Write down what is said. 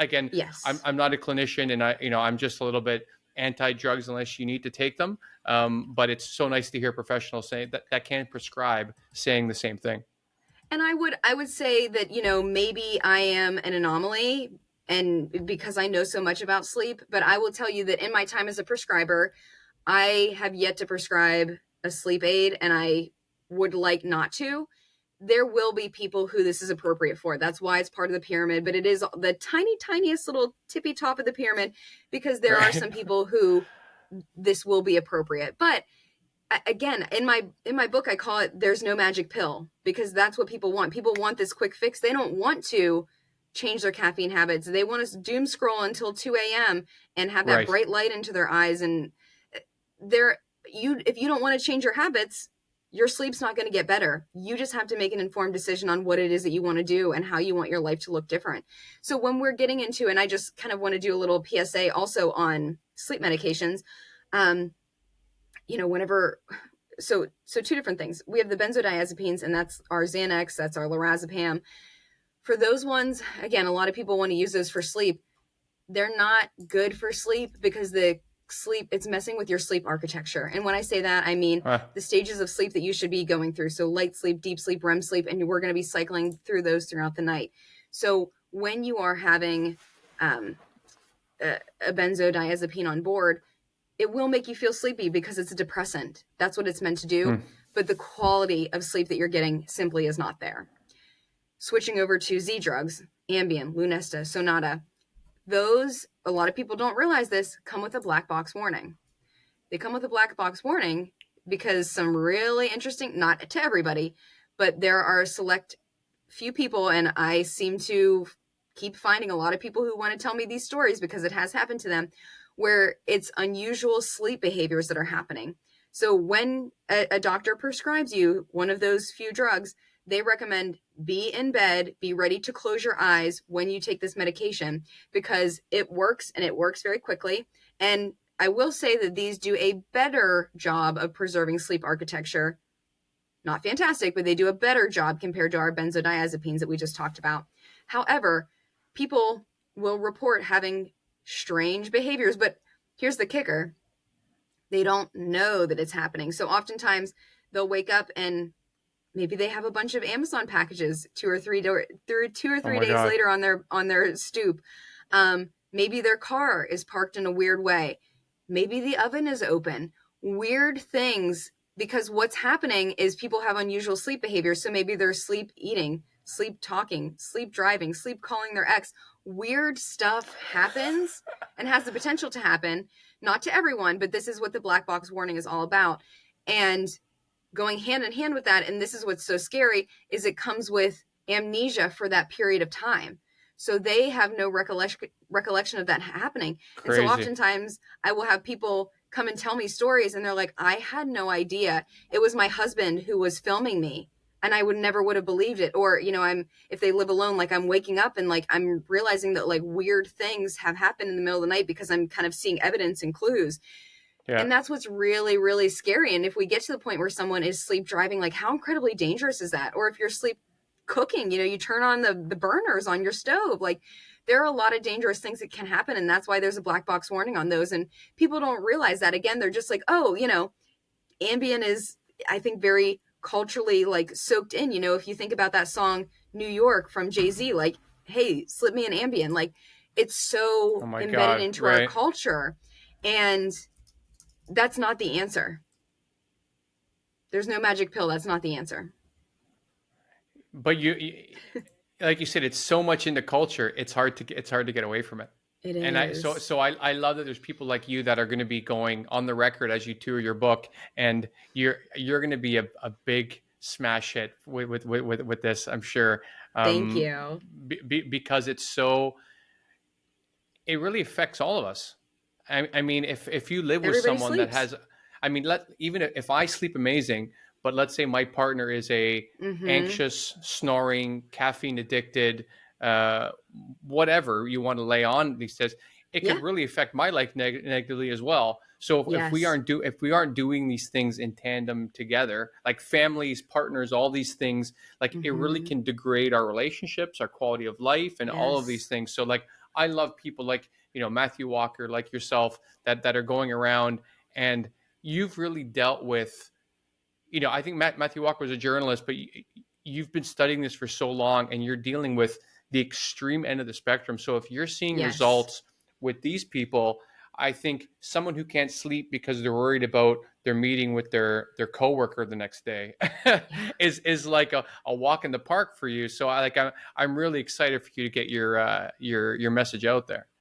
again, Yes. I'm not a clinician, and I'm just a little bit anti-drugs unless you need to take them. But it's so nice to hear professionals say that can prescribe saying the same thing. And I would say that, maybe I am an anomaly and because I know so much about sleep, but I will tell you that in my time as a prescriber, I have yet to prescribe a sleep aid, and I would like not to. There will be people who this is appropriate for. That's why it's part of the pyramid, but it is the tiny, tiniest little tippy top of the pyramid because there are some people who this will be appropriate. But again, in my book, I call it "There's no magic pill" because that's what people want. People want this quick fix. They don't want to change their caffeine habits. They want to doom scroll until 2 a.m. and have that Right. bright light into their eyes. And if you don't want to change your habits, your sleep's not going to get better. You just have to make an informed decision on what it is that you want to do and how you want your life to look different. So when we're getting into, and I just kind of want to do a little PSA also on sleep medications, whenever, so two different things. We have the benzodiazepines, and that's our Xanax, that's our lorazepam. For those ones, again, a lot of people want to use those for sleep. They're not good for sleep because it's messing with your sleep architecture. And when I say that, I mean the stages of sleep that you should be going through. So light sleep, deep sleep, REM sleep, and we're going to be cycling through those throughout the night. So when you are having a benzodiazepine on board, it will make you feel sleepy because it's a depressant. That's what it's meant to do. But the quality of sleep that you're getting simply is not there. Switching over to Z drugs, Ambien, Lunesta, Sonata, those, a lot of people don't realize this, come with a black box warning. They come with a black box warning because some really interesting, not to everybody, but there are a select few people, and I seem to keep finding a lot of people who want to tell me these stories because it has happened to them, where it's unusual sleep behaviors that are happening. So when a doctor prescribes you one of those few drugs, they recommend be in bed, be ready to close your eyes when you take this medication because it works, and it works very quickly. And I will say that these do a better job of preserving sleep architecture. Not fantastic, but they do a better job compared to our benzodiazepines that we just talked about. However, people will report having strange behaviors, but here's the kicker. They don't know that it's happening. So oftentimes they'll wake up and maybe they have a bunch of Amazon packages 2 or 3 days later on their stoop. Maybe their car is parked in a weird way. Maybe the oven is open. Weird things, because what's happening is people have unusual sleep behavior. So maybe they're sleep eating, sleep talking, sleep driving, sleep calling their ex. Weird stuff happens and has the potential to happen. Not to everyone, but this is what the black box warning is all about. And going hand in hand with that, and this is what's so scary, is it comes with amnesia for that period of time. So they have no recollection of that happening. Crazy. And so oftentimes I will have people come and tell me stories, and they're like, I had no idea. It was my husband who was filming me, and I never would have believed it. Or, if they live alone, like I'm waking up and like I'm realizing that like weird things have happened in the middle of the night because I'm kind of seeing evidence and clues. Yeah. And that's what's really, really scary. And if we get to the point where someone is sleep driving, like how incredibly dangerous is that? Or if you're sleep cooking, you turn on the burners on your stove, like there are a lot of dangerous things that can happen. And that's why there's a black box warning on those. And people don't realize that. Again, they're just like, oh, Ambien is, I think, very culturally like soaked in. If you think about that song, New York from Jay-Z, like, hey, slip me an Ambien. Like it's so embedded into our culture. And that's not the answer. There's no magic pill. That's not the answer. But you like you said, it's so much in the culture. It's hard to get away from it. It is. And I love that there's people like you that are going to be going on the record as you tour your book, and you're going to be a big smash hit with this, I'm sure. Thank you. Because it really affects all of us. I mean, if you live with someone that has, even if I sleep amazing, but let's say my partner is a anxious, snoring, caffeine addicted, whatever you want to lay on these days, it can really affect my life negatively as well. So if we aren't doing these things in tandem together, like families, partners, all these things, like it really can degrade our relationships, our quality of life, and all of these things. So like, I love people like, Matthew Walker, like yourself, that are going around, and you've really dealt with, I think Matthew Walker was a journalist, but you've been studying this for so long, and you're dealing with the extreme end of the spectrum. So if you're seeing Yes. results with these people, I think someone who can't sleep because they're worried about their meeting with their coworker the next day Yeah. is like a walk in the park for you. So I'm really excited for you to get your message out there.